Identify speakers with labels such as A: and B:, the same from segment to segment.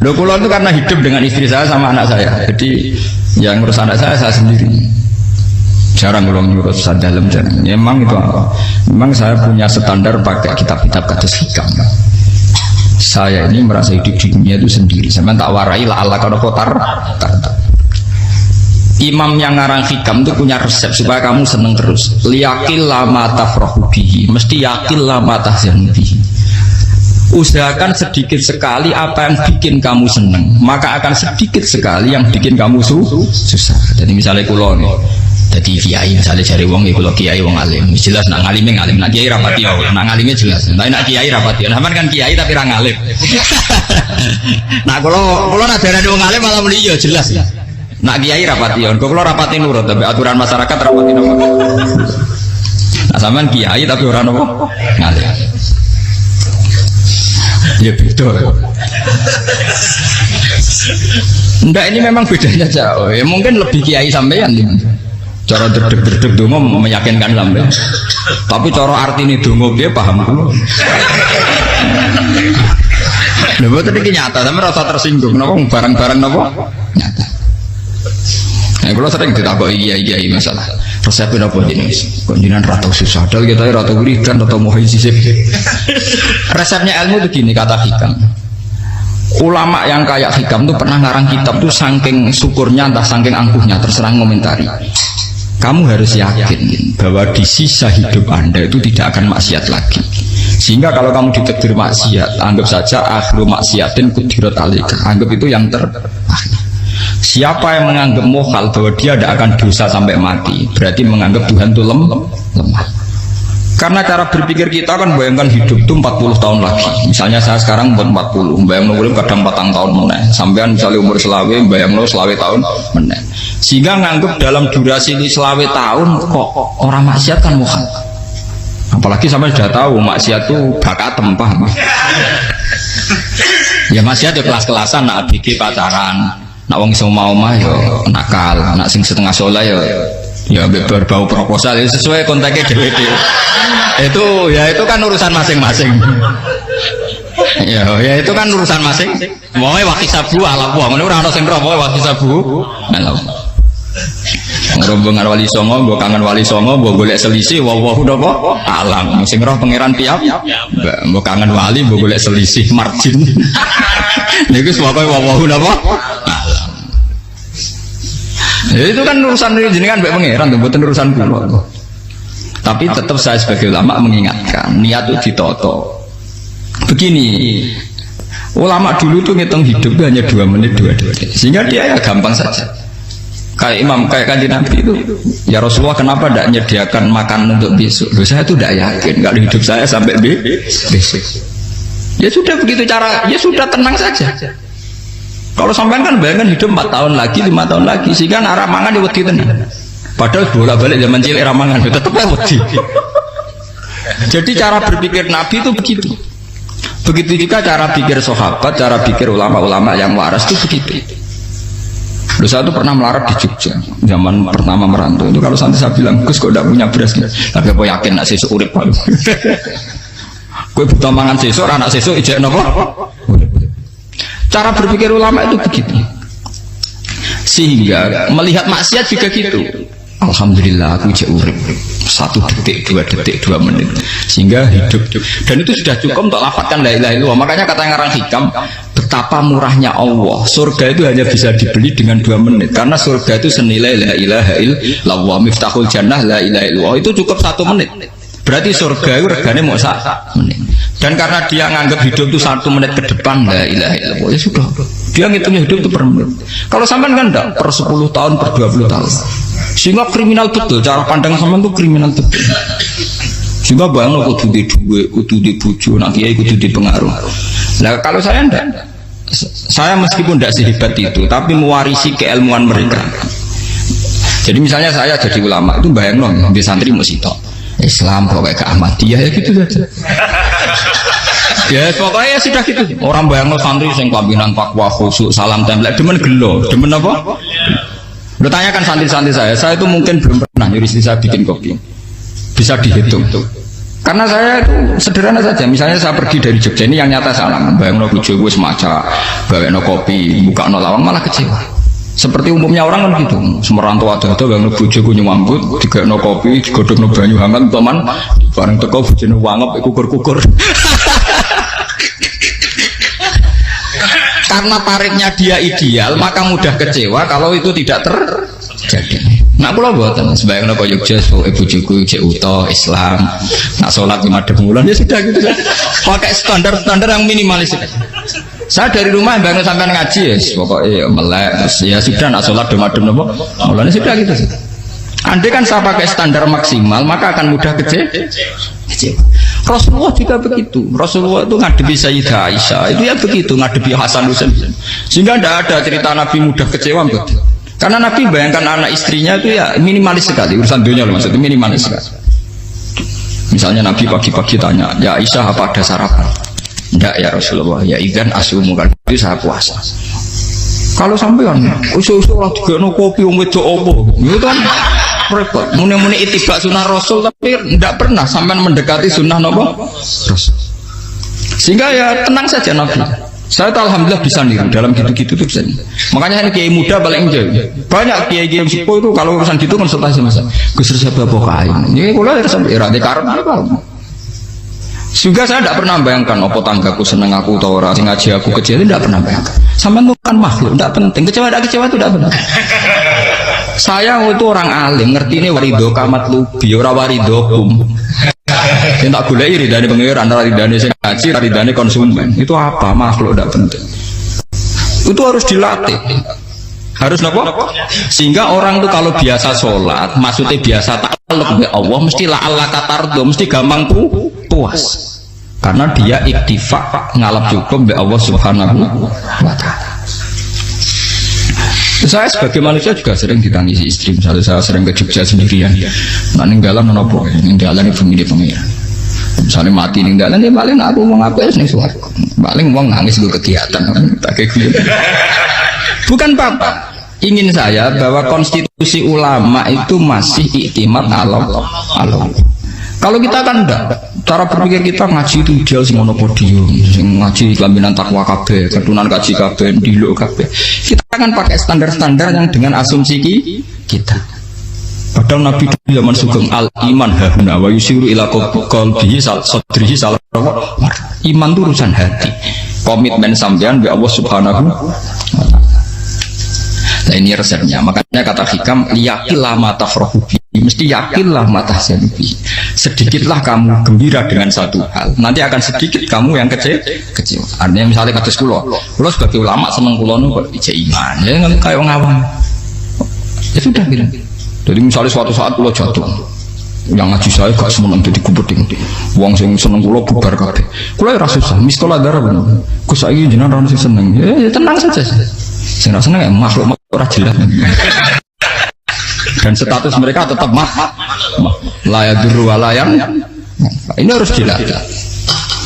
A: Loh kula itu karena hidup dengan istri saya sama anak saya. Jadi yang ngurus anak saya sendiri. Jarang kula ngurus dalam jarang. Ya, memang itu apa? Memang saya punya standar pakai kitab-kitab kados hikam. Saya ini merasa hidup di dunia itu sendiri. Sampai tak warai lah Allah kalau kotar. Imam yang ngarang hikam itu punya resep supaya kamu seneng terus. Liyakil lama tafrahu bihi, mesti yakil lama tahzanu bihi. Usahakan sedikit sekali apa yang bikin kamu seneng, maka akan sedikit sekali yang bikin kamu susah. Jadi misalnya kulo nih, jadi kiai misalnya cari wong, ya kulo kiai wong alim, jelas nak ngalim, nak kiai rapati, nak ngalimnya jelas. Tapi nak kiai rapati, namun kan kiai tapi orang alim. Nah kulo nak darah wong alim malah muni ya jelas. Nak kiai rapati, kulo rapati nurut, tapi aturan masyarakat rapati nopo. Nah sampean kiai tapi orang nopo ngalim. Ya beda. Enggak, ini memang bedanya jauh. Ya mungkin lebih kiai sampean nih. Cara derdek-derdek dongo meyakinkan sampean. Tapi cara artine dongo piye paham kulo. Lha boten iki nyata, sampe rasa tersinggung napa barang-barang napa? Nyata. Nah, kalau sering ditakoki kiai-kiai masalah resepnya apa ini? Kok jenengan ra tau susah, dal kita ra tau wiridan, ra tau mohi sisip. Resepnya ilmu itu gini kata hikam. Ulama yang kayak hikam tuh pernah ngarang kitab tuh saking syukurnya entah saking angkuhnya terserah ngomentari. Kamu harus yakin bahwa di sisa hidup Anda itu tidak akan maksiat lagi. Sehingga kalau kamu ditakdir maksiat, anggap saja akhru maksiatin kudirat alika. Anggap itu yang terakhir. Siapa yang menganggap mohal bahwa dia tidak akan dosa sampai mati, berarti menganggap Tuhan itu lemah. Karena cara berpikir kita kan bayangkan hidup itu 40 tahun lagi. Misalnya saya sekarang buat 40, bayangkan umur kadang 4 tahun meneh. Sampean misalnya umur selawe, bayangkan selawe tahun meneh. Sehingga nganggap dalam durasi ini selawe tahun kok orang maksiat kan mohal. Apalagi sampai sudah tahu maksiat itu bakat tempah. Ya maksiat ya kelas-kelasan, nak bikin pacaran. Nak wong iso mau mah ya nakal, nak sing setengah soleh ya berbau proposal ya sesuai kontaknya dhewe-dhewe. Itu kan urusan masing-masing. Ya itu kan urusan masing. Moe waki sabu ala wong ngono ora ono sing ro waki sabu. Rombongan wali songo, mbok kangen wali songo, mbok golek selisih, wawahu napa? Alam. Sing roh pangeran tiap, mbok kangen wali, mbok golek selisih margin. Niku pokoke wawahu napa? Alam. Ya itu kan urusan jenengan mbek pangeran, mboten urusan kula. Tapi tetap saya sebagai ulama mengingatkan, niat itu ditoto. Begini, ulama dulu tuh ngitung hidup hanya 2 menit 2 detik, sehingga dia ya gampang saja. Kayak imam, kayak kanjeng Nabi itu, ya Rasulullah kenapa tidak menyediakan makanan untuk besok? Loh, saya itu tidak yakin kalau hidup saya sampai besok. Ya sudah begitu cara, ya sudah tenang saja. Kalau sampean kan bayangkan hidup 4 tahun lagi, 5 tahun lagi, sehingga arah mangan ya wedi tenang. Padahal bolak-balik zaman cilik arah mangan, tetap wedi. Jadi cara berpikir Nabi itu begitu. Begitu juga cara pikir sahabat, cara pikir ulama-ulama yang waras itu begitu. Lalu saya itu pernah melarat di Jogja zaman pertama merantau itu, kalau santai saya bilang, Gus kok tidak punya beras, tapi aku yakin nak sesuk urip palu. Gue butuh mangan sesuk, anak sesuk ijek nopo. Cara berpikir ulama itu begitu. Sehingga melihat maksiat juga gitu. Alhamdulillah aku ijek urip 1 detik, 2 detik, 2 menit, sehingga hidup. Dan itu sudah cukup untuk lafadzkan la ilaha illallah. Makanya kata ngarang hikam, betapa murahnya Allah. Surga itu hanya bisa dibeli dengan 2 menit, karena surga itu senilai la ilaha illallah, miftahul jannah la ilaha illallah. Itu cukup 1 menit. Berarti surga itu regane mau 1 menit. Dan karena dia nganggap hidup itu 1 menit ke depan la ilaha illallah, ya sudah. Dia ngitungnya hidup itu per menit. Kalau sampean kan enggak, per 10 tahun, per 20 tahun. Sehingga kriminal betul, cara pandang sampean itu kriminal betul. Sehingga bayang kudu di duwe, kudu di bojo, nak kiai kudu di pengaruh. Nah kalau saya enggak, saya meskipun tidak sehebat itu, tapi mewarisi keilmuan mereka. Jadi misalnya saya jadi ulama itu bayang di santri musito Islam pokoknya ke Ahmadiyah ya gitu saja. Ya pokoknya ya sudah gitu. Orang bayang santri yang pimpinan takwa khusyuk salam tempel demen gelo, demen apa? Udah tanyakan santri-santri saya itu mungkin belum pernah nyuruh istri saya bikin kopi. Bisa dihitung. Karena saya itu sederhana saja. Misalnya saya pergi dari Jogja, ini yang nyata salah. Bayangno bojoku wis maca, gawekno kopi, bukakno lawang malah kecewa. Seperti umumnya orang kan gitu. Semerantau ada-ada bayangno bojoku nyuambut, digawekno kopi, digodhogno banyu hangat, teman bareng teko bojone wangep kukur-kukur. Karena tarifnya dia ideal, maka mudah kecewa kalau itu tidak terjadi. Nak kula mboten sebayangno kaya Jogja bojoku cek uta Islam, nak salat 5 bulan ya sudah gitu. Pakai standar-standar yang minimalis. Saya dari rumah bangun sampai ngaji ya, pokoknya melek ya sudah nak salat dem-dem napa. Mulane sudah gitu. Andai kan saya pakai standar maksimal, maka akan mudah kecewa. Rasulullah juga begitu. Rasulullah itu ngadepi Sayyidah Aisyah, itu ya begitu, ngadepi Hasan Husain. Sehingga tidak ada cerita Nabi mudah kecewa betul. Karena Nabi bayangkan anak istrinya itu ya minimalis sekali, urusan dunia loh maksudnya minimalis sekali. Misalnya Nabi pagi-pagi tanya, ya Aisyah apa ada sarapan? Enggak ya Rasulullah, ya idzan asumu kan itu saya puasa. Kalau sampean usul-usul lah digeno kopi wong wedok opo? Itu kan repot. Muni-muni itibak sunnah Rasul tapi tidak pernah sampean mendekati sunnah napa? Rasul. Sehingga ya tenang saja Nabi. Saya tuh alhamdulillah bisa niru dalam gitu-gitu tuh bisa. Makanya ini kiai muda paling enjoy. Banyak kiai-kiai sepuh itu kalau urusan gitu konsultasi masa. Gus siapa pokoknya. Ini kula era karep apa. Juga saya tidak pernah bayangkan apa tanggaku seneng aku atau orang sing ngaji aku kecil itu tidak pernah bayangkan. Sampai itu kan makhluk, tidak penting. Kecewa tidak kecewa itu tidak benar. Saya itu orang alim, ngerti ini warido kamat lubi, ora warido kum. Yang tak boleh ridane pengiran, ridane sing ngaji, ridane konsumen. Itu apa? Makhluk tidak penting. Itu harus dilatih. Harus apa? Sehingga orang tuh kalau biasa sholat, maksudnya biasa takluk ke Allah, mesti la'alla katardo, mesti gampang puas. Karena dia iktifak ngalap cukup be Allah Subhanahu wa ta'ala. Saya sebagai manusia juga sering ditangisi istri. Misalnya saya sering ke Jogja sendirian, nah ninggalan nopo, ninggalan ibu milih pengiran. Misalnya mati ninggalan, dia paling aku mau ngapain nih suara, paling mau nangis gue kegiatan, tak kayak gitu. Bukan apa-apa. Ingin saya bahwa konstitusi ulama itu masih iktimat Allah. Kalau kita kan enggak, cara berpikir kita ngaji itu ideal sing ono podium, sing ngaji kelaminan takwa kabeh, ketunan kaji kabeh, diluk kabeh. Kita akan pakai standar-standar yang dengan asumsi kita. Padahal Nabi dulu zaman sugeng al iman hahuna wa yusiru ila qalbihi sadrihi salah. Iman itu urusan hati. Komitmen sampean be Allah Subhanahu wa ta'ala. Nah ini resepnya. Makanya kata hikam yakinlah mata frohubi, mesti yakinlah mata senubi. Sedikitlah kamu gembira dengan satu hal, nanti akan sedikit kamu yang kecil. Artinya misalnya kata kulo sebagai ulama seneng kulo nu kok ijek iman, ya nggak kayak ngawang. Ya sudah gitu. Jadi misalnya suatu saat kulo jatuh, yang ngaji saya gak semenang jadi kubeting. Uang sing seneng kulo bubar kabeh. Kulo ya susah, miskola darah bener. Gus saiki jenengan orang sing seneng, ya tenang saja. Sing seneng ya makhluk ora jelas. Dan status mereka tetap layaduru walayang. Ini harus dilatih.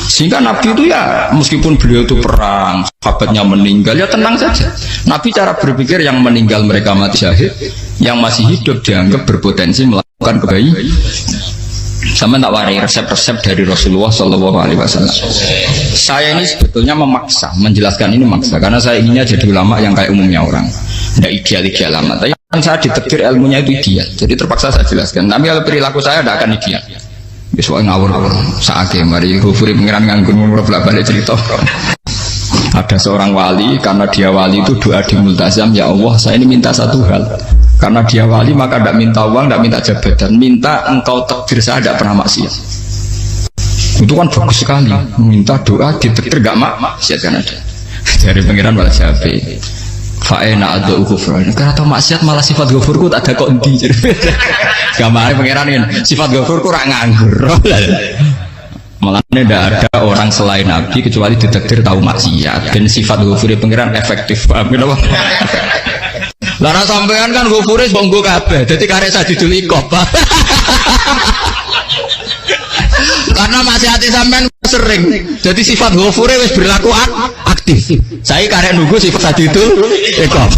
A: Sehingga Nabi itu ya meskipun beliau itu perang, sahabatnya meninggal, ya tenang saja. Nabi cara berpikir yang meninggal mereka mati syahid, yang masih hidup dianggap berpotensi melakukan kebaikan. Sama tak warai resep-resep dari Rasulullah SAW. Saya ini sebetulnya memaksa, menjelaskan ini memaksa, karena saya inginnya jadi ulama yang kayak umumnya orang, tidak ideal-ideal lama. Tapi kan saya ditegur ilmunya itu ideal, jadi terpaksa saya jelaskan. Tapi kalau perilaku saya tidak akan ideal. Besok ngawur saatnya mari Ghafuri pengiran nganggur balik cerita. Ada seorang wali, karena dia wali itu doa di multazam, ya Allah saya ini minta satu hal. Karena dia wali maka tidak minta uang, tidak minta jabatan, minta engkau takdir saya tidak pernah maksiat. Itu kan bagus sekali, minta doa ditakdir gak maksiat kan ada. Dari pengiran malah Syafi'i. Fa'ena ada ghafur. Karena tahu maksiat malah sifat ghafurku tak ada kok endi. Gamane pengiran kan sifat ghafurku rak nganggur. Malah tidak ada orang selain Nabi kecuali ditakdir tahu maksiat, dan sifat ghafur pengiran efektif. Paham kenapa? Lara sampean kan ghafure bonggo kabeh, dadi karek sajidul iqab. Karena maksiate sampean sering, jadi sifat ghafure wis berlaku aktif. Saya karek nunggu sifat sajidul iqab.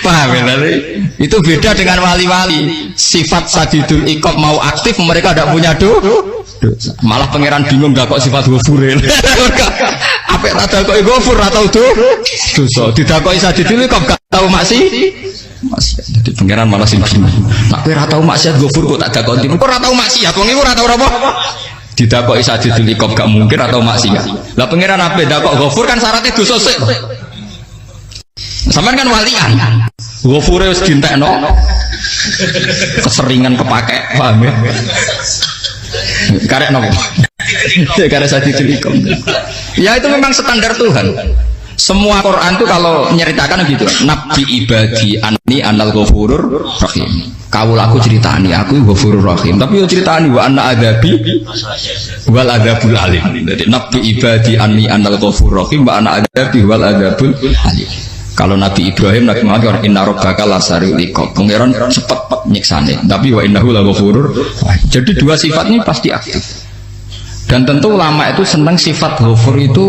A: Paham ya? Itu beda dengan wali-wali. Sifat sadidul iqab mau aktif, mereka tidak punya dosa. Malah pangeran bingung gak kok sifat ghafuril. Apa rada kok ghafur atau dosa. Didakoi sadidul iqab gak tahu masih. Jadi pangeran malah sing bingung. Nak kowe ora tau maksiat ghafur kok tak dakoni. Kok ora tau maksiat, wong iku ora tau apa? Didakoi sadidul iqab gak mungkin atau maksiat. Lah pangeran apa dakok ghafur kan syaratnya dosa sik. Sampean kan walian. Ghafure wis dientekno. Keseringan kepake, paham ya? Karek nopo? Karek sadidul iqab. Ya itu memang standar Tuhan. Semua Quran itu kalau menyeritakan gitu, Nabi ibadi anni anal ghafurur rahim. Kau laku ceritani aku ghafurur rahim, tapi yo ceritani wa anna adabi wal adabul alim. Jadi Nabi ibadi anni anal ghafurur rahim wa anna adabi wal adabul alim. Kalau Nabi Ibrahim, Nabi Muhammad inna rabbaka lasariul iqab. Pangeran cepat nyiksane, tapi wa innahu laghafurur. Jadi dua sifat ini pasti aktif. Dan tentu ulama itu senang sifat ghafur itu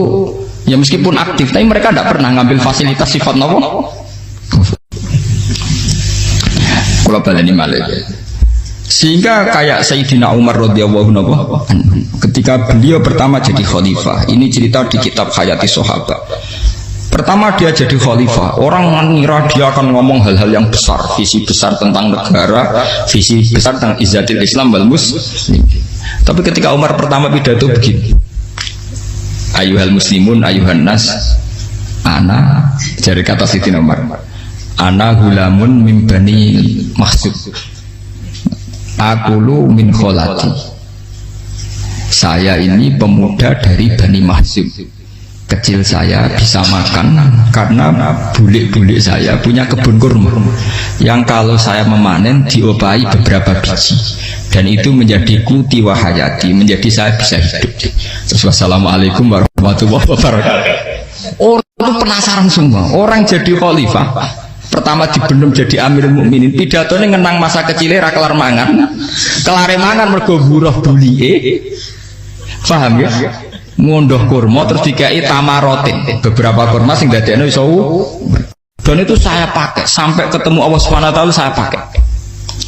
A: ya meskipun aktif, tapi mereka tidak pernah ngambil fasilitas sifat nopo. Kalau baleni malih. Sehingga kayak Sayyidina Umar radhiyallahu anhu ketika beliau pertama jadi khalifah, ini cerita di kitab Hayati Sahabat. Pertama dia jadi khalifah, orang mengira dia akan ngomong hal-hal yang besar, visi besar tentang negara, visi besar tentang izzatil Islam wal muslim. Tapi ketika Umar pertama pidato begini, ayuhal muslimun ayuhan nas, ana, dari kata Sayyidina Umar, ana gulamun min bani Mahsud, akulu min kholati, saya ini pemuda dari Bani Mahsud. Kecil saya bisa makan karena bulik-bulik saya punya kebun kurma yang kalau saya memanen diopahi beberapa biji, dan itu menjadi kuti wahayati, menjadi saya bisa hidup. Terus wassalamualaikum warahmatullahi wabarakatuh. Orang itu penasaran semua. Orang jadi khalifah pertama dibendung jadi Amirul Mukminin, pidatonya ngenang masa kecilnya ra kelar mangan, kelare mangan mergo buruh bulike. Paham ya? Ngondoh kurma terus dikai tamarotin, beberapa kurma sing dadekno iso, dan itu saya pakai sampai ketemu Allah Subhanahu wa taala. Saya pakai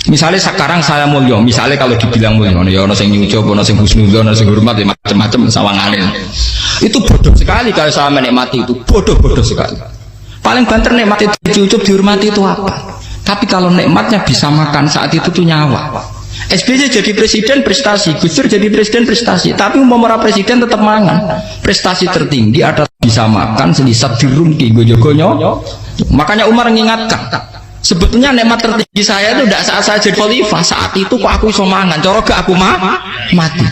A: misalnya sekarang saya mulia, misalnya kalau dibilang mulia ya ono sing nyucup, ono sing husnudzon, ono sing hormat, ya macam-macam sawangane. Itu bodoh sekali kalau saya menikmati itu, bodoh sekali. Paling banter nikmati dicucup dihormati itu apa? Tapi kalau nikmatnya bisa makan saat itu tuh nyawa. SBY jadi presiden prestasi, Gus Dur jadi presiden prestasi, tapi umpama presiden tetap mangan. Prestasi tertinggi ada bisa makan selisat dirungki gojo-gonyo. Makanya Umar mengingatkan, sebetulnya nikmat tertinggi saya itu tidak saat saya jadi khalifah, saat itu kok aku iso mangan, cara gak aku mati.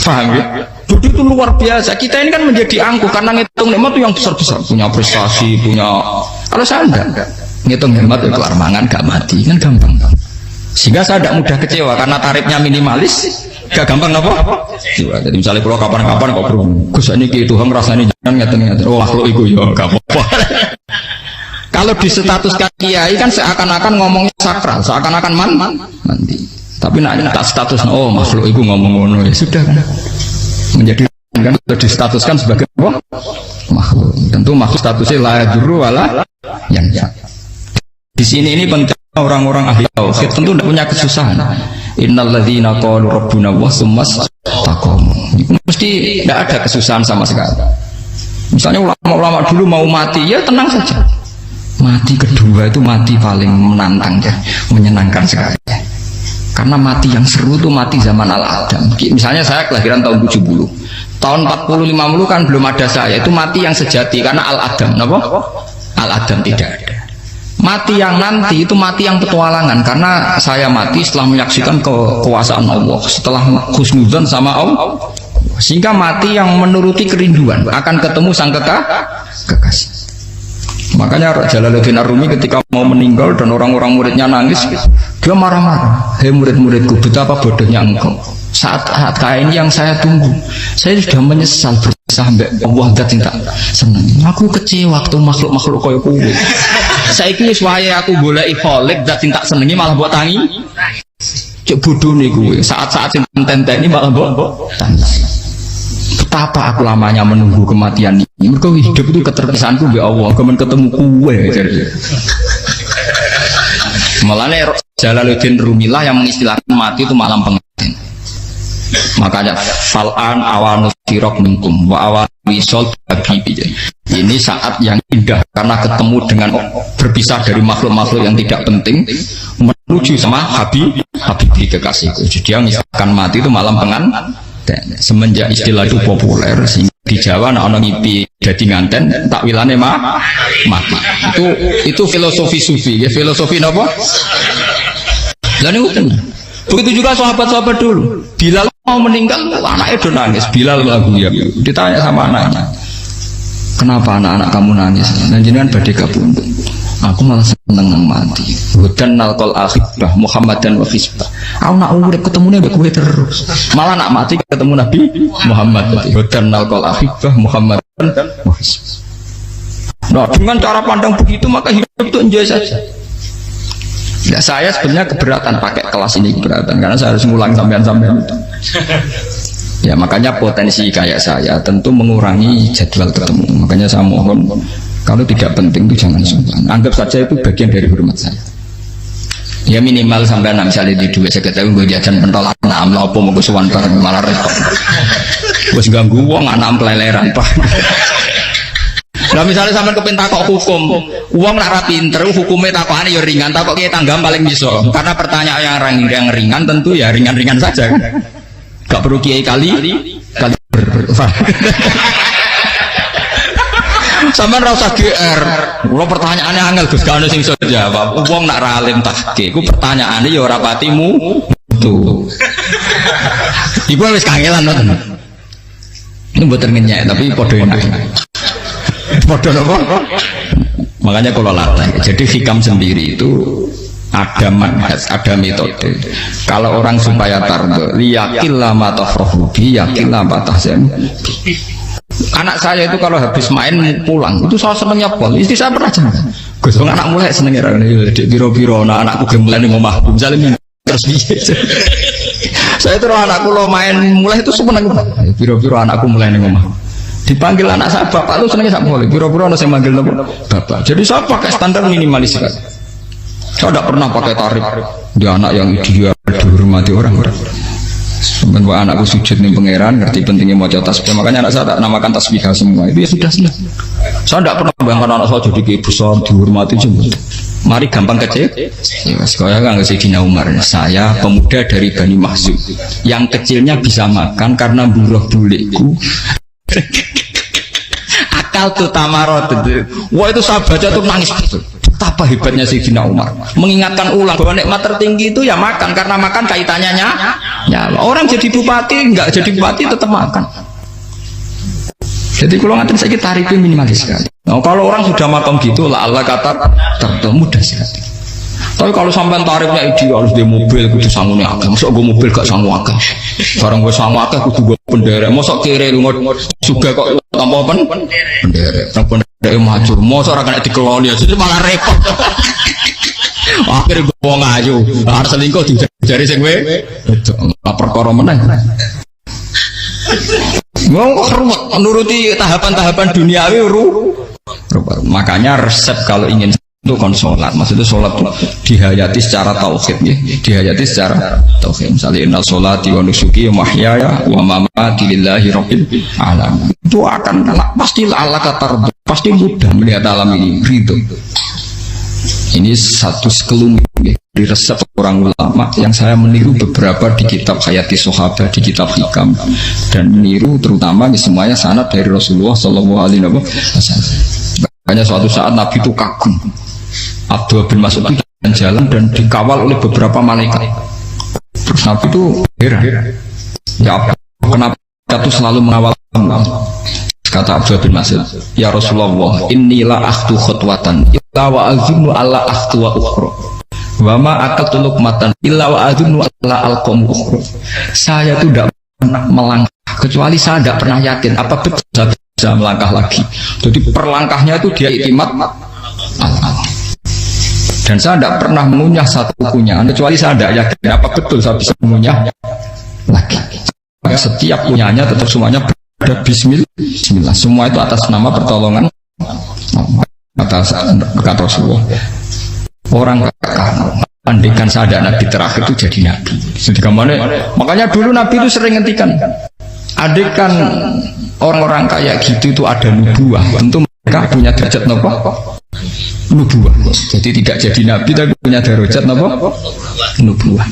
A: Paham ya? Bodoh itu luar biasa. Kita ini kan menjadi angkuh karena ngitung nikmat itu yang besar-besar, punya prestasi, punya. Kalau saya enggak ngitung nikmat itu kelar mangan gak mati, kan gampang. Sehingga saya tidak mudah kecewa karena tarifnya minimalis, gak gampang apa? Jadi misalnya kalau kapan-kapan kok Gus ini gitu, Tuhan rasanya jangan ngeten-ngeten. Oh makhluk itu ya gak apa-apa. Kalau di status kiai kan seakan-akan ngomongnya sakral, seakan-akan mandi. Tapi nak status oh makhluk itu ngomong ya sudah kan. Menjadi kan distatuskan sebagai apa? Makhluk. Tentu makhluk statusnya la yadurru wala yang. Di sini ini penting orang-orang ahli tauhid tentu tidak punya kesusahan. Innalladzina qalu rabbuna wa tsumma istaqamu. Mesti tidak ada kesusahan sama sekali. Misalnya ulama-ulama dulu mau mati, ya tenang saja. Mati kedua itu mati paling menantang ya, menyenangkan sekali. Karena mati yang seru itu mati zaman Al-Adam. Misalnya saya kelahiran tahun 70. Tahun 40-50 kan belum ada saya. Itu mati yang sejati karena Al-Adam. Kenapa? Al-Adam tidak ada. Mati yang nanti itu mati yang petualangan, karena saya mati setelah menyaksikan kekuasaan Allah, setelah husnudzon sama Allah, sehingga mati yang menuruti kerinduan akan ketemu sang kekasih. Makanya Jalaluddin Ar-Rumi ketika mau meninggal dan orang-orang muridnya nangis, dia marah-marah. Hei murid-muridku, betapa bodohnya engkau. Saat kayak ini yang saya tunggu, saya sudah menyesal berusaha Allah dat cinta senang. Aku kecewa waktu makhluk-makhluk koyo kuwi. Saiki wis wayahe aku goleki kholik dat cinta senengi malah buat tangi. Cek bodoh nih gue. Saat-saat sing tenteni malah buat tangi. betapa aku lamanya menunggu kematian ini. Mergo hidup itu keterpisahanku mbek Allah, kemen ketemu kowe. Malane Jalaluddin Rumilah yang mengistilahkan mati itu malam pengantin. Makanya fal'an awanus sirok minkum wa awan wisol habibi. Ini saat yang indah karena ketemu dengan berpisah dari makhluk-makhluk yang tidak penting menuju sama Habib kekasihku. Jadi yang misalkan mati itu malam pengantin. Semenjak istilah itu populer sehingga di Jawa anak ngipi jadi nganten takwilane mati. Itu filosofi sufi ya, filosofi apa? Lan itu begitu juga sahabat-sahabat dulu. Bilal mau meninggal, anaknya udah nangis. Bilal lagu ya. Ditanya sama anaknya, kenapa anak-anak kamu nangis? Dan jenengan badhe kabundut. Aku malah seneng nang mati. Hudan nalqal akhibah Muhammad dan wa hisbah. Aku nak urip ketemune mbek kowe terus. Malah nak mati ketemu Nabi Muhammad. Hudan nalqal akhibah Muhammad dan wa hisbah. Nah, dengan cara pandang begitu maka hidup itu enjoy saja. Ya, saya sebenarnya keberatan pakai kelas ini, keberatan karena saya harus ngulang sampean-sampean itu. Ya makanya potensi kayak saya tentu mengurangi jadwal ketemu. Makanya saya mohon kalau tidak penting itu jangan sungkan. Anggap saja itu bagian dari hormat saya. Ya minimal sampai misalnya di dua saya ketahui gue jajan pentolan enam apa mau gue suwan bareng malah repot. Gue ganggu uang anak peleleran pak. Nah misalnya sampai kepentak kok hukum, uang nak rapi pinter, hukumnya takokannya ya ringan, takok kita tanggam paling bisa. Karena pertanyaan yang ringan tentu ya ringan-ringan saja kan. Gak perlu kiai kali sama rasa GR. Kalau pertanyaannya angel Gus gak ada sing iso jawab. Uang nak ralim tahke, ku pertanyaannya ya ora patimu tuh. Ibu wis kangelan nonton. Ini buat terngenyek tapi podo enak. Podo apa? Makanya kalau latih. Jadi hikam sendiri itu ada manhaj, ada metode. Kalau orang supaya tardo, liyakillah matafrohubi, yakillah matahzen. Anak saya itu kalau habis main pulang, itu saya senengnya pol. Istri saya pernah jangan. Gus, anak mulai senengnya biro-biro, anakku gemelan di rumah. Misalnya terus biasa. Saya itu anakku lo main mulai itu seneng. Biro-biro anakku mulai di rumah. Dipanggil anak saya bapak itu senengnya tak boleh. Biro-biro saya manggil bapak. Jadi saya pakai standar minimalis. Saya tidak pernah pakai tarif di anak yang ideal dihormati orang-orang. Sebenarnya anakku sujud nih pangeran, ngerti pentingnya mau tasbih. Makanya anak saya tak namakan tasbih semua. Itu ya sudah selesai. Saya tidak pernah bayangkan anak saya jadi kayak besar dihormati juga. Mari gampang kecil. Sekolah kan nggak Sayyidina Umar. Saya pemuda dari Bani Mahzum. Yang kecilnya bisa makan karena buruh bulikku. Akal tuh tamarot. Wah itu saya baca tuh nangis betul. Betapa hebatnya Sayyidina Umar mengingatkan ulang bahwa nikmat tertinggi itu ya makan, karena makan kaitannya nyawa. Orang jadi bupati, enggak jadi bupati tetap makan. Jadi kalau ngatain saya tarifnya minimalis sekali. Nah, kalau orang sudah makan gitu lah Allah kata mudah sekali. Tapi kalau sampai tarifnya ideal harus di mobil kudu sangune akeh. Mosok gue mobil gak sangu akeh. Barang gue sangu akeh kudu gue penderek. Mosok kere lu juga kok tanpa penderek. Penderek maju. Mosok ora kena dikeloni jadi malah repot. Akhirnya gue wong ayu. Arep selingkuh dijari sing kowe. Perkara meneh. Mau ruwet menuruti tahapan-tahapan duniawi makanya resep kalau ingin itu kon sholat, maksudnya sholat itu dihayati secara tauhid ya, dihayati secara tauhid. Misalnya innal sholati wa nusuki wa mahyaya wa mamati lillahi rabbil alamin. Itu akan pasti Allah kata pasti mudah melihat alam ini ridho. Ini satu sekelumit ya, di resep orang ulama yang saya meniru beberapa di kitab Hayati Sahabat, di kitab Hikam, dan meniru terutama di semuanya sanad dari Rasulullah Shallallahu Alaihi Wasallam. Hanya suatu saat Nabi itu kagum. Abdullah bin Mas'ud itu jalan dan dikawal oleh beberapa malaikat. Terus Nabi itu heran. Ya kenapa itu selalu mengawal kamu? Kata Abdullah bin Mas'ud, ya Rasulullah, inilah akhtu khutwatan illa wa azunnu alla akhtu wa ukhra wa ma aqaltu luqmatan illa wa azunnu alla alqamu ukhra. Saya itu tidak pernah melangkah kecuali saya tidak pernah yakin apa betul saya bisa melangkah lagi. Jadi perlangkahnya itu dia iktimat Allah. Dan saya tidak pernah mengunyah satu kunyahan kecuali saya tidak yakin apa betul saya bisa mengunyah lagi. Setiap punyanya tetap semuanya ada bismillah. Semua itu atas nama pertolongan atas kata Rasulullah. Orang andikan saya ada nabi terakhir itu jadi nabi. Makanya dulu nabi itu sering ngendikan, andikan orang-orang kayak gitu itu ada nubuah, tentu mereka punya derajat nubuah. Jadi tidak jadi nabi tapi punya derajat nubuah.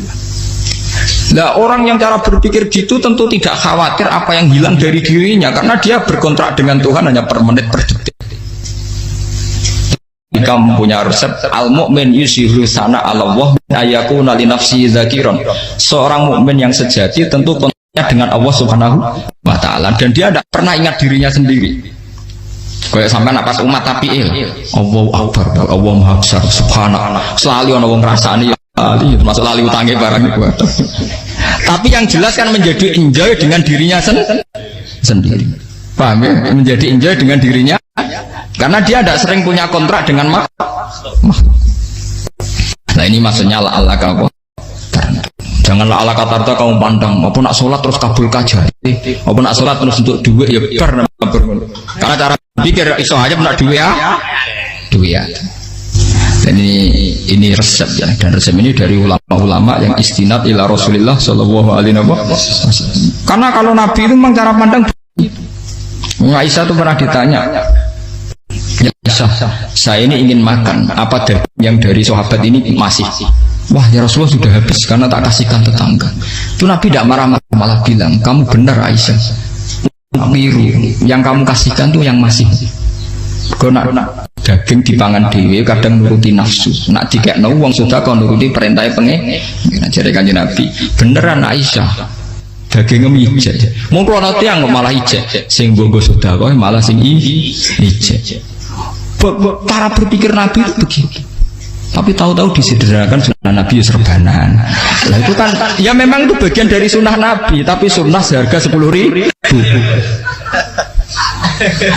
A: Nah, orang yang cara berpikir gitu tentu tidak khawatir apa yang hilang dari dirinya, karena dia berkontrak dengan Tuhan hanya per menit per detik. Jika mempunyai resep al-mu'min yusiru sana Allah ayakuna li nafsi zakiron. Seorang mukmin yang sejati tentu kontraknya dengan Allah Subhanahu wa taala, dan dia tidak pernah ingat dirinya sendiri. Kayak sampai pas umat tapi Allahu Akbar, Allah Maha Besar, subhanallah. Selalu ana wong ngrasani termasuk lali utangnya barang itu. Tapi yang jelas kan menjadi enjoy dengan dirinya sendiri. Paham ya? Menjadi enjoy dengan dirinya karena dia tidak sering punya kontrak dengan makhluk. Nah ini maksudnya Allah kamu. Janganlah ala kata kamu pandang, apa nak sholat terus kabul kaja, apa nak sholat terus untuk duit ya karena cara pikir iso aja nak duit ya. Dan ini resep ya, dan resep ini dari ulama-ulama yang istinad ila Rasulillah Shallallahu Alaihi Wasallam. Karena kalau Nabi itu memang cara pandang begitu. Aisyah itu pernah ditanya, ya Aisyah, saya ini ingin makan apa yang dari sahabat ini masih. Wah ya Rasulullah sudah habis karena tak kasihkan tetangga. Itu Nabi tidak marah-marah, malah bilang, kamu benar Aisyah, biru yang kamu kasihkan tuh yang masih. Kau nak daging dipangan dewe kadang nuruti nafsu, nak dikekno wong sudah kau nuruti perintah pengen. Jadi kanjeng Nabi beneran Aisyah dagingnya ijek. Mungkin nanti yang malah ijek, sing bogo sudah kau malah sing ijek. Cara berpikir Nabi itu begitu. Tapi tahu-tahu disederhanakan sunnah Nabi serbanan. Lah itu kan ya memang itu bagian dari sunnah Nabi, tapi sunnah seharga 10.000.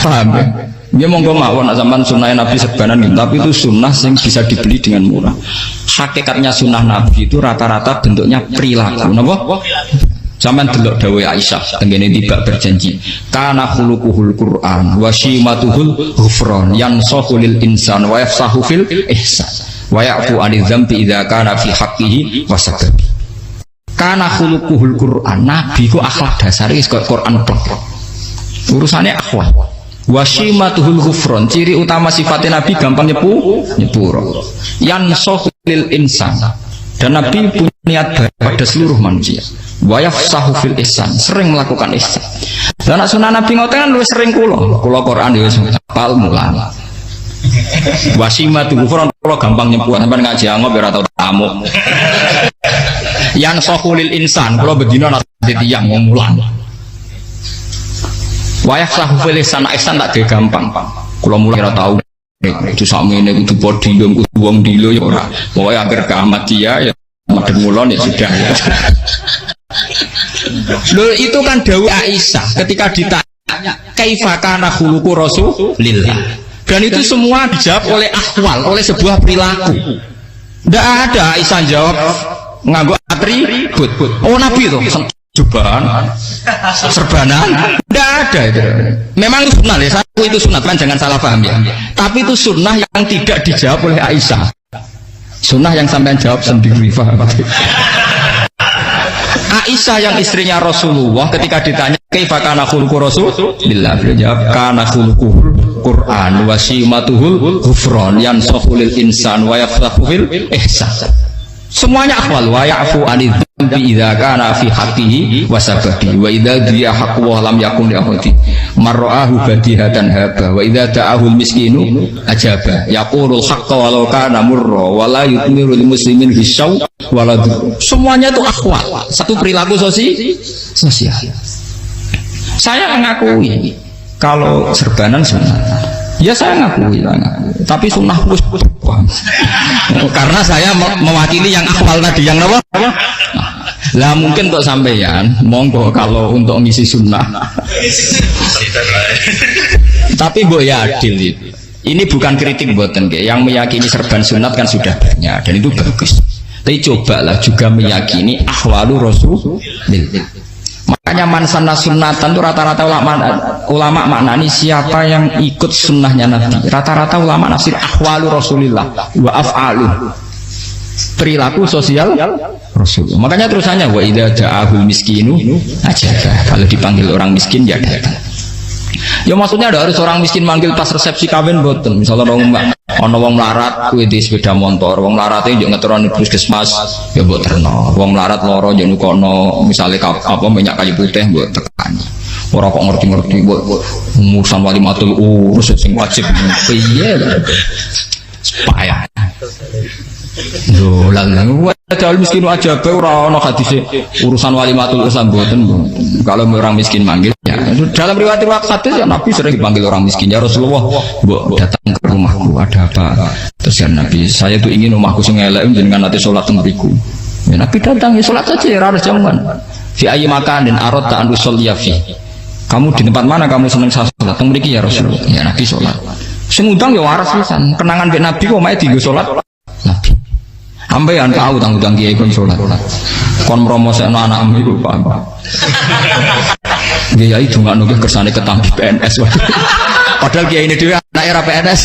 A: Paham ya? Dia monggo mawon zaman sunnah Nabi serbanan gitu, tapi itu sunnah yang bisa dibeli dengan murah. Hakikatnya sunnah Nabi itu rata-rata bentuknya perilaku. Napa? Zaman delok dawuh Aisyah tengene tiba berjanji, kana khuluquhul Qur'an wa shimatuhul ghufran yansahu lil insan wa yafsahu fil ihsan wa ya'fu 'anil dzambi idza kana fi haqqihi wa sababi. Kana khuluquhul Qur'an, Nabi ku akhlak dasare wis kaya Quran plek. Urusane akhlak. Wasimatuhul ghufron, ciri utama sifatnya Nabi gampang nyepuro. Yansahu lil insan, dan Nabi punya niat baik pada seluruh manusia. Wa yafsahu fil ihsan, sering melakukan ihsan. Dan sunnah Nabi ngoten kan luwih sering kula Quran ya wis hafal mulang. Wasimatuhul ghufron kula gampang nyepuro sampean ngaji angop ora tau tamu. Yansahu lil insan, kula bedina nate tiyang wong mulang. Wayak sahufil ihsan tak de gampang. Kula mulai ora tau itu sakmene kudu podium kudu wong dilo ya ora. Pokoke akhir kiamat dia ya madhep mulon ya sudah. Loh itu kan dawuh Aisyah ketika ditanya kaifa kana khuluqu Rasulillah. Dan itu semua dijawab oleh ahwal, oleh sebuah perilaku. Tidak ada Aisyah jawab nganggo atribut. Oh Nabi itu jubahan, serbanan, tidak ada itu. Memang itu sunnah ya, satu itu sunnah kan, jangan salah paham ya. Tapi itu sunnah yang tidak dijawab oleh Aisyah. Sunnah yang sampean jawab sendiri, paham? Aisyah yang istrinya Rasulullah ketika ditanya kaifa kana khuluqu Rasulillah, beliau jawab kana khuluquhul Qur'an wa simatuhul ghufran yansahu lil insan wa yafsahu fil ihsan. Semuanya akhwal wa ya'fu 'anil dzambi idza kana fi haqqihi wa sababi wa idza dia haqqu wa lam yakun li ahadi marra'ahu badihatan haba wa idza ta'ahul miskinu ajaba yaqulul haqqa walau kana murra wa la yutmiru lil muslimin bisaw wala. Semuanya itu akhwal, satu perilaku sosial. Saya mengakui kalau serbanan sunnah. Ya saya ngakui, tapi sunnah plus karena saya mewakili yang akhwal tadi, yang apa? Lah mungkin untuk sampeyan, monggo kalau untuk ngisi sunnah. Tapi mbok ya adil itu. Ini bukan kritik mboten nggih, yang meyakini serban sunat kan sudah banyak dan itu bagus. Tapi cobalah juga meyakini ahwalu Rasulillah. makanya mansanna sunnatan itu rata-rata ulama maknani siapa yang ikut sunnahnya Nabi. Rata-rata ulama nafsir ahwalu Rasulillah wa af'alu, perilaku sosial Rasul. Makanya terusannya wa idza ja'ahul miskinu ajaba, kalau dipanggil orang miskin ya datang. Ya maksudnya ada harus orang miskin manggil pas resepsi kawin boten. Misalnya ono wong melarat kuwi di sepeda motor, wong melarate yo ngeteroni puskesmas ya mbok terno. Wong melarat loro yo nukono misale apa minyak kayu putih mbok tekani. Ora kok ngerti-ngerti mbok musan walimatul urus sing wajib piye lho. Payah. Lho lan padahal miskin aja be ora ana hadise urusan walimatul Islam mboten. Kalau orang miskin manggil ya dalam riwayat hadis ya Nabi sering dipanggil orang miskin, ya Rasulullah mbok datang ke rumahku ada apa? Terus ya Nabi, saya tuh ingin rumahku sing elek jenengan nanti salat teng mriku. Ya Nabi datang ya salat saja ya harus jaman. Fi ayyi makanin aradta an tusalli fi. Kamu di tempat mana kamu seneng salat teng mriki ya Rasulullah. Ya Nabi salat. Sing undang ya waras pisan. Kenangan mek Nabi kok mae dienggo salat Nabi. Ambean tahu tanggung kiai kon salat. Kon promosekno anakmu iku paham. Kiai dongakno ke kersane ketampi PNS. Padahal kiai ini dhewe anake ra PNS.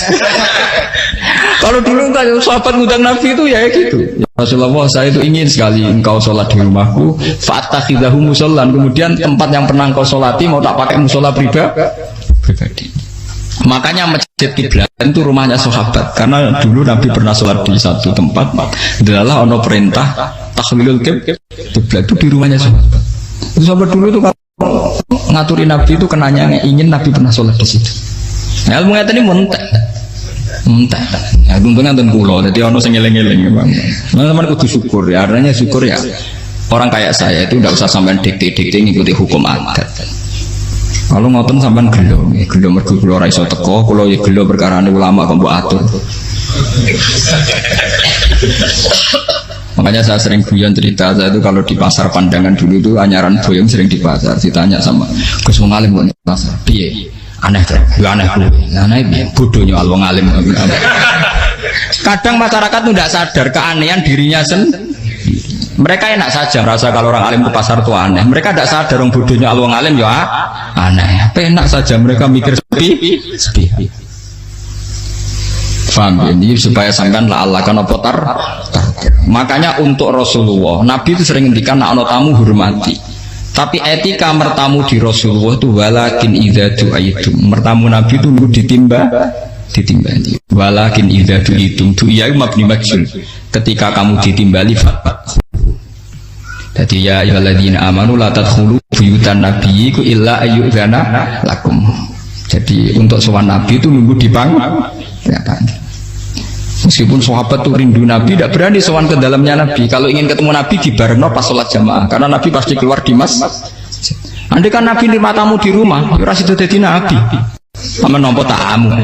A: Kalau dulu kan sahabat ngundang Nabi itu ya gitu. Ya Rasulullah, saya itu ingin sekali engkau sholat di rumahku. Fa'takhidahu musallan. Kemudian tempat yang pernah engkau sholati mau tak pakai musola pribadi. Makanya masjid kiblat itu rumahnya sahabat. Karena dulu Nabi pernah sholat di satu tempat. Adalah ono perintah tahlilul kiblat itu di rumahnya sahabat. Itu sahabat dulu itu kalau ngaturi Nabi itu kenanya ingin Nabi pernah sholat di situ. Nah, ilmu ngeten ini muntah. Ya untungnya ten kula. Dadi ono sing eling-eling, Bang. Teman-teman kudu syukur ya. Artinya syukur ya. Orang kayak saya itu tidak usah sampean dikte-dikte ngikuti hukum adat. Kalau ngoten sampean gelo mergo kula ora iso teko, kula ya gelo perkarane ulama kok mbok atur. Makanya saya sering guyon cerita, saya itu kalau di pasar Pandangan dulu itu anyaran boyong sering di pasar, ditanya sama Gus wong alim kok di pasar. Piye? Aneh tuh, ya aneh tuh. Aneh piye? Bodohnya wong alim. Kadang masyarakat tuh tidak sadar keanehan dirinya sendiri. Mereka enak saja merasa kalau orang alim ke pasar itu aneh. Mereka tidak sadar orang bodohnya orang alim ya aneh. Enak saja mereka mikir sepi. Faham ini supaya sampean la Allah kan apa tar. Makanya untuk Rasulullah, Nabi itu sering ngendikan nek ana tamu hormati. Tapi etika mertamu di Rasulullah itu walakin idza du'aitum. Mertamu Nabi itu ditimbali. Walakin idza du'itum du'iya mabni majhul. Ketika kamu ditimbali fatwa. Jadi ya ayyuhalladzina amanu la tadkhulu buyutan nabiyyi illa ayyudzana lakum. Jadi untuk sowan Nabi itu nunggu dipanggil. Meskipun sahabat itu rindu Nabi, tidak berani sowan ke dalamnya Nabi. Kalau ingin ketemu Nabi di bareng pas sholat jamaah, karena Nabi pasti keluar di masjid. Andai kan Nabi nerima tamu di rumah, ora sido dadi Nabi. Sama nampa tamu.